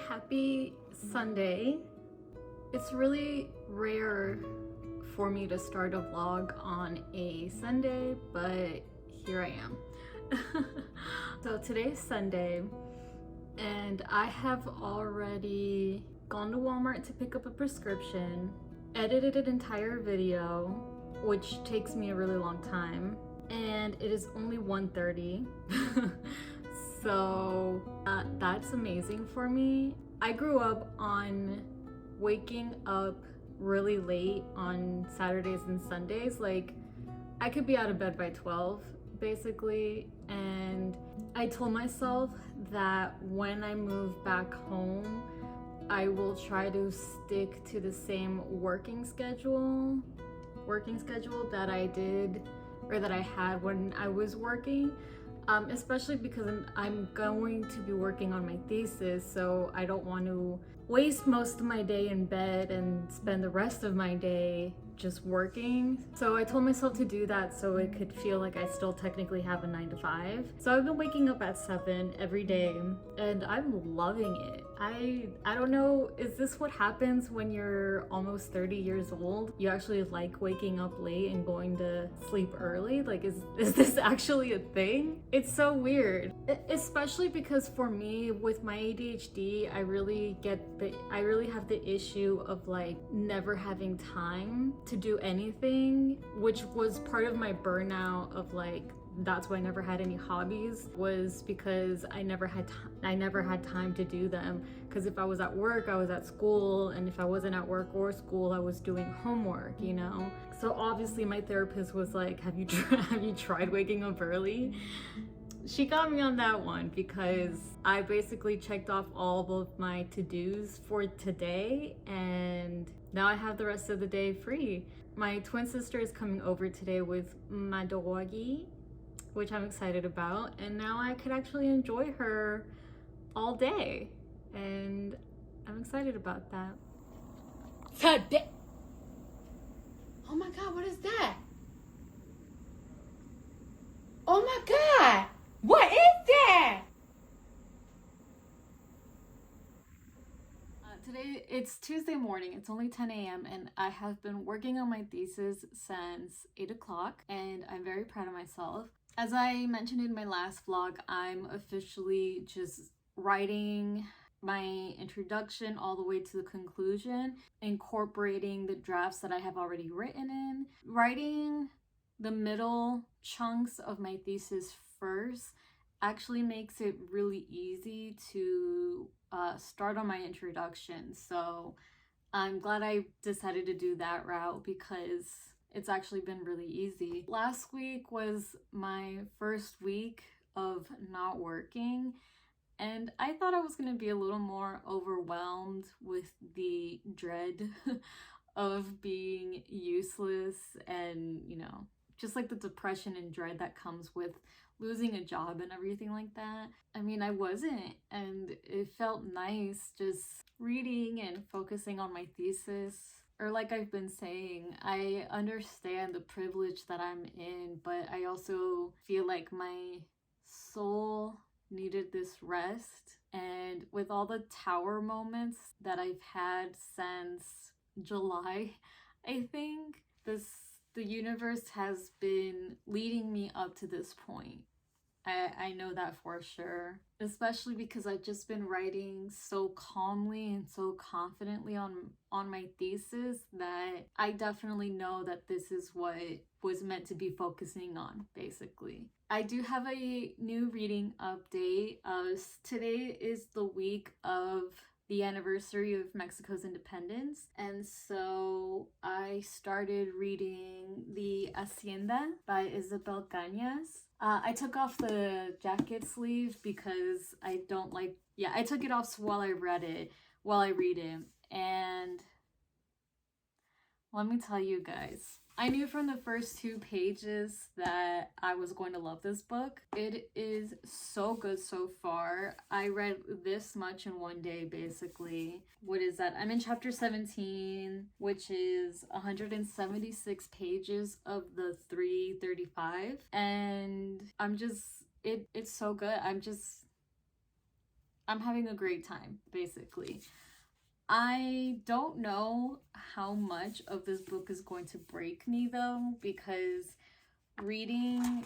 happy Sunday. It's really rare for me to start a vlog on a Sunday, but here I am. So today's Sunday, and I have already gone to Walmart to pick up a prescription, edited an entire video, which takes me a really long time, and it is only 1:30. So that's amazing for me. I grew up on waking up really late on Saturdays and Sundays. Like, I could be out of bed by 12 basically, and I told myself that when I move back home I will try to stick to the same working schedule that I did, or that I had when I was working, especially because I'm going to be working on my thesis, so I don't want to waste most of my day in bed and spend the rest of my day just working. So I told myself to do that so it could feel like I still technically have a 9 to 5. So I've been waking up at 7 every day and I'm loving it. I don't know, is this what happens when you're almost 30 years old? You actually like waking up late and going to sleep early? Like, is this actually a thing? It's so weird. Especially because for me, with my ADHD, I really have the issue of like never having time to do anything, which was part of my burnout of like, that's why I never had any hobbies, was because I never had time to do them. Because if I was at work, I was at school, and if I wasn't at work or school, I was doing homework, you know? So obviously my therapist was like, have you tried waking up early? She got me on that one because I basically checked off all of my to-dos for today, and now I have the rest of the day free. My twin sister is coming over today with my doggy, which I'm excited about, and now I could actually enjoy her all day, and I'm excited about that. Today. Oh my God, what is that? Oh my God, what is that? Today, it's Tuesday morning, it's only 10 a.m. and I have been working on my thesis since 8 o'clock, and I'm very proud of myself. As I mentioned in my last vlog, I'm officially just writing my introduction all the way to the conclusion, incorporating the drafts that I have already written in. Writing the middle chunks of my thesis first actually makes it really easy to start on my introduction. So I'm glad I decided to do that route because it's actually been really easy. Last week was my first week of not working, and I thought I was going to be a little more overwhelmed with the dread of being useless and, you know, just like the depression and dread that comes with losing a job and everything like that. I mean, I wasn't, and it felt nice just reading and focusing on my thesis. Or like I've been saying, I understand the privilege that I'm in, but I also feel like my soul needed this rest. And with all the tower moments that I've had since July, I think the universe has been leading me up to this point. I know that for sure, especially because I've just been writing so calmly and so confidently on my thesis that I definitely know that this is what was meant to be focusing on, basically. I do have a new reading update. Today is the week of the anniversary of Mexico's independence, and so I started reading the Hacienda by Isabel Canas. I took off the jacket sleeve because I don't like, I took it off while I read it, and let me tell you guys, I knew from the first 2 pages that I was going to love this book. It is so good so far. I read this much in one day, basically. What is that? I'm in chapter 17, which is 176 pages of the 335. And I'm just, it's so good. I'm having a great time, basically. I don't know how much of this book is going to break me though, because reading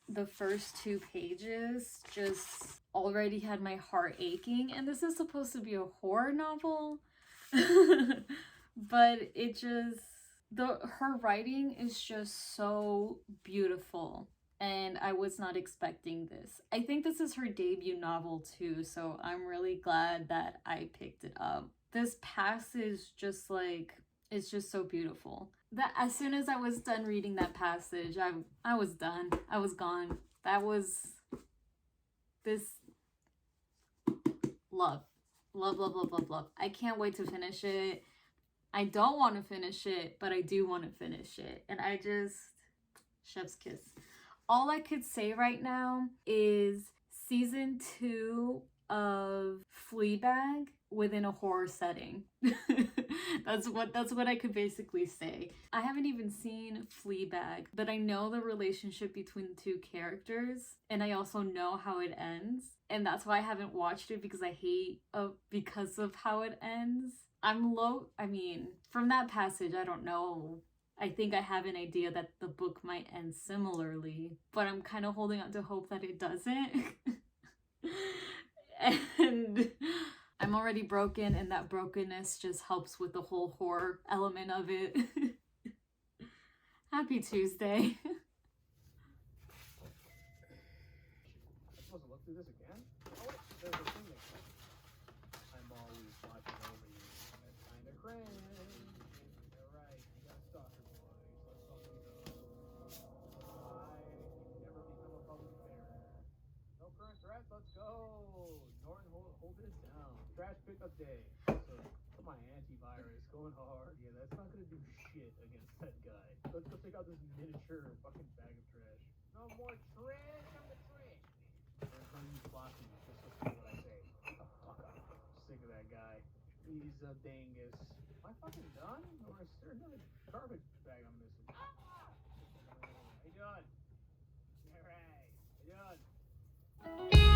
the first 2 pages just already had my heart aching, and this is supposed to be a horror novel. But it just, her writing is just so beautiful, and I was not expecting this. I think this is her debut novel too, so I'm really glad that I picked it up. This passage just like, it's just so beautiful. That as soon as I was done reading that passage, I was done. I was gone. That was this love. Love, love, love, love, love. I can't wait to finish it. I don't want to finish it, but I do want to finish it. And I just, chef's kiss. All I could say right now is season 2 of Fleabag within a horror setting. that's what I could basically say. I haven't even seen Fleabag, but I know the relationship between the 2 characters, and I also know how it ends, and that's why I haven't watched it, because I hate because of how it ends. I mean, from that passage, I don't know. I think I have an idea that the book might end similarly, but I'm kind of holding on to hope that it doesn't. And I'm already broken, and that brokenness just helps with the whole horror element of it. Happy Tuesday. Supposed to look through this again? Oh wait, there's a thing next time. I'm always watching over you. That's kinda cringe. You're right, you got stalker boys. Let's talk these up. Why never become a public fare? No current threats, let's go. Norton hold it down. Trash pickup day. So put my antivirus going hard. Yeah, that's not gonna do shit against that guy. Let's go take out this miniature fucking bag of trash. No more trash, I'm the trash. There's no use blocking, just listen to what I say. Shut the fuck up. Sick of that guy. He's a dingus. Am I fucking done? Or is there another garbage bag I'm missing? Ah! How you doing? Alright. How you doing?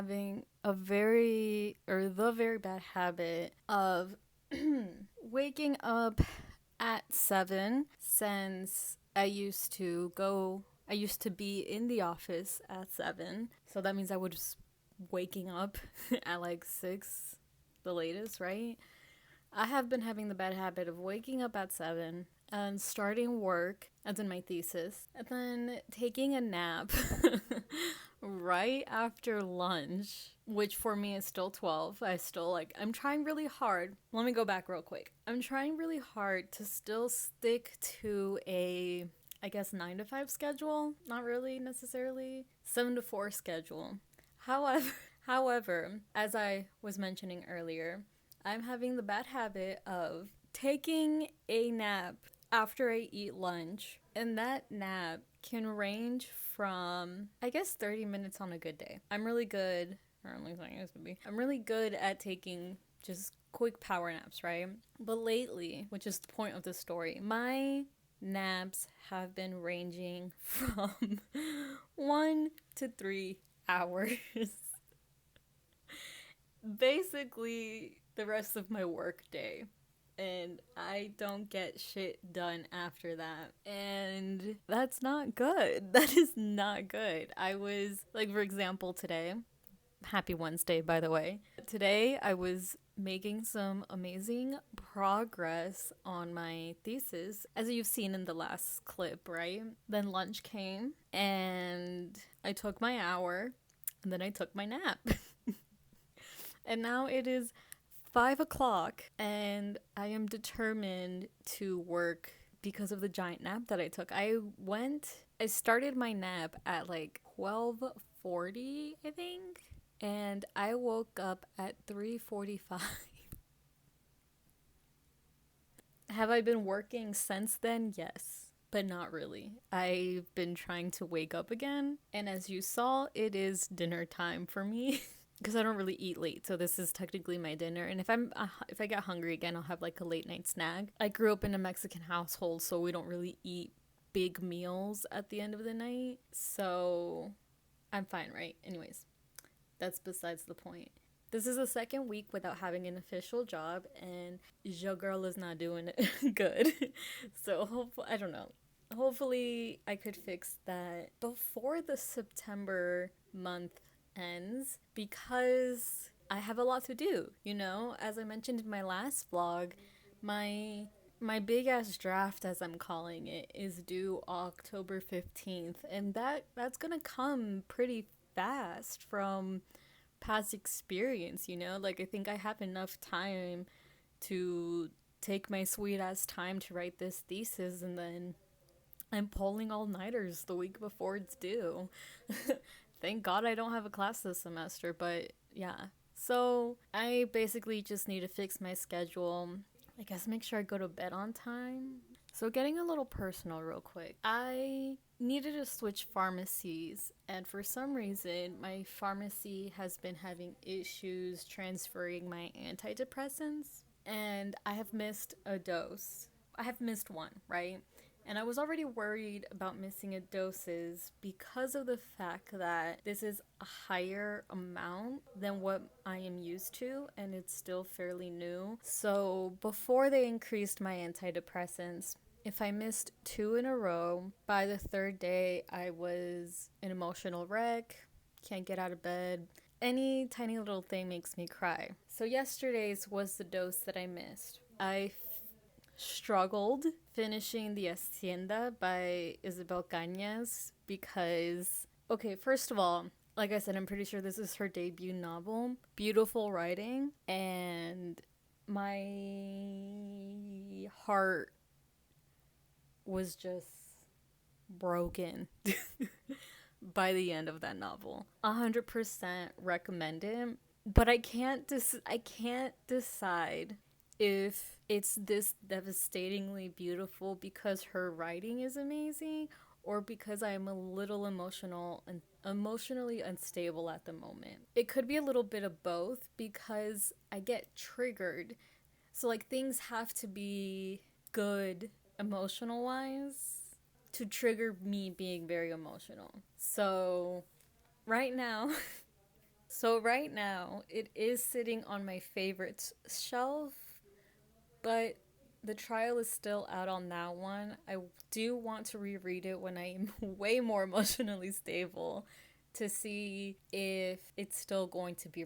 having the very bad habit of waking up at 7 since I used to be in the office at 7. So that means I was waking up at like 6, the latest, right? I have been having the bad habit of waking up at 7 and starting work, as in my thesis, and then taking a nap right after lunch, which for me is still 12. I'm trying really hard. Let me go back real quick. I'm trying really hard to still stick to a, I guess, 9 to 5 schedule. Not really necessarily. 7 to 4 schedule. However, as I was mentioning earlier, I'm having the bad habit of taking a nap after I eat lunch. And that nap can range from, I guess, 30 minutes on a good day. I'm really good, or at least I used to be. I'm really good at taking just quick power naps, right? But lately, which is the point of the story, my naps have been ranging from 1 to 3 hours. Basically the rest of my work day, and I don't get shit done after that, and that's not good. That is not good. I was like, for example, today, happy Wednesday, by the way, today I was making some amazing progress on my thesis, as you've seen in the last clip, right? Then lunch came and I took my hour and then I took my nap. And now it is 5 o'clock, and I am determined to work because of the giant nap that I took. I started my nap at like 12:40, I think, and I woke up at 3:45. Have I been working since then? Yes, but not really. I've been trying to wake up again, and as you saw, it is dinner time for me. Because I don't really eat late, so this is technically my dinner. And if I get hungry again, I'll have like a late night snack. I grew up in a Mexican household, so we don't really eat big meals at the end of the night. So I'm fine, right? Anyways, that's besides the point. This is the second week without having an official job, and your girl is not doing it good. So I don't know. Hopefully I could fix that before the September month ends, because I have a lot to do, you know? As I mentioned in my last vlog, my big ass draft, as I'm calling it, is due October 15th, and that's gonna come pretty fast from past experience, you know? Like, I think I have enough time to take my sweet ass time to write this thesis, and then I'm pulling all-nighters the week before it's due. Thank God I don't have a class this semester, but yeah. So I basically just need to fix my schedule. I guess make sure I go to bed on time. So getting a little personal real quick. I needed to switch pharmacies, and for some reason my pharmacy has been having issues transferring my antidepressants, and I have missed a dose. I have missed one, right? And I was already worried about missing doses because of the fact that this is a higher amount than what I am used to, and it's still fairly new. So before they increased my antidepressants, if I missed 2 in a row, by the 3rd day I was an emotional wreck, can't get out of bed. Any tiny little thing makes me cry. So yesterday's was the dose that I missed. I struggled finishing the Hacienda by Isabel Canas because, okay, first of all, like I said, I'm pretty sure this is her debut novel. Beautiful writing, and my heart was just broken by the end of that novel. 100% recommend it, but I can't decide if it's this devastatingly beautiful because her writing is amazing, or because I'm a little emotionally unstable at the moment. It could be a little bit of both, because I get triggered. So like, things have to be good emotional wise to trigger me being very emotional. So right now So right now, it is sitting on my favorites shelf, but the trial is still out on that one. I do want to reread it when I am way more emotionally stable to see if it's still going to be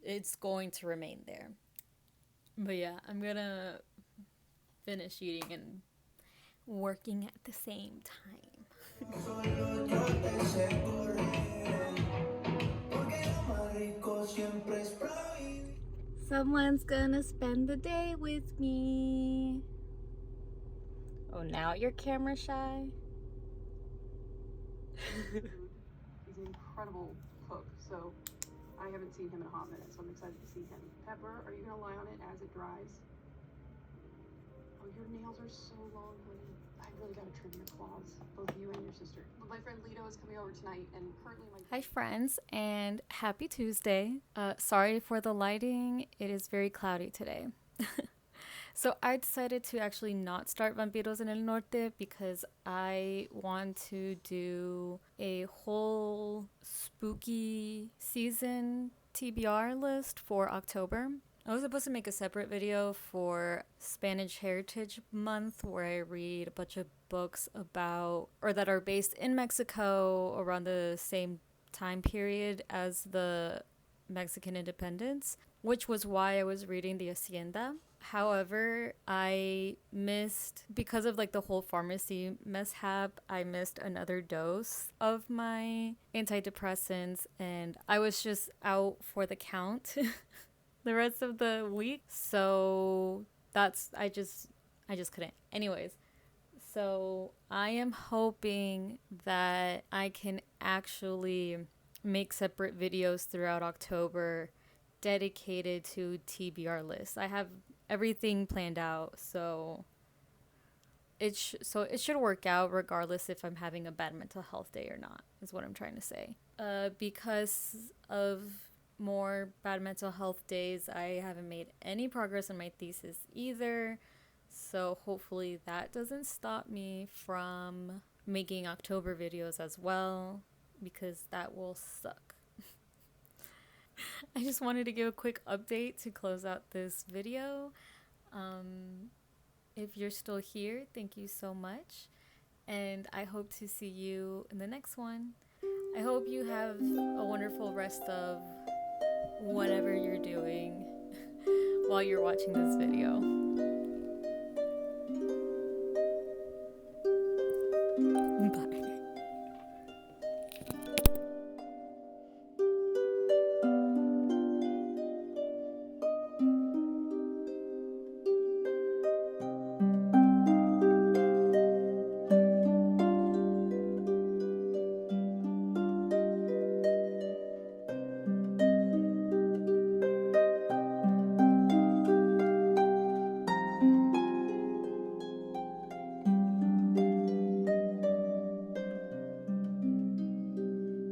it's going to remain there. But yeah, I'm gonna finish eating and working at the same time. Someone's gonna spend the day with me. Oh, now you're camera shy? He's an incredible cook, so I haven't seen him in a hot minute, so I'm excited to see him. Pepper, are you gonna lie on it as it dries? Oh, your nails are so long, honey. I really gotta trim your claws, both you and your sister. But my friend Lito is coming over tonight, and currently Hi friends, and happy Tuesday. Sorry for the lighting, it is very cloudy today. So I decided to actually not start Vampiros en el Norte because I want to do a whole spooky season TBR list for October. I was supposed to make a separate video for Spanish Heritage Month where I read a bunch of books about or that are based in Mexico around the same time period as the Mexican independence, which was why I was reading the Hacienda. However, I missed, because of like the whole pharmacy mishap, I missed another dose of my antidepressants and I was just out for the count the rest of the week. So I just couldn't. Anyways, so I am hoping that I can actually make separate videos throughout October dedicated to TBR lists. I have everything planned out, so it should work out regardless if I'm having a bad mental health day or not, is what I'm trying to say. Because of more bad mental health days, I haven't made any progress on my thesis either. So hopefully that doesn't stop me from making October videos as well, because that will suck. I just wanted to give a quick update to close out this video. If you're still here, thank you so much. And I hope to see you in the next one. I hope you have a wonderful rest of whatever you're doing while you're watching this video.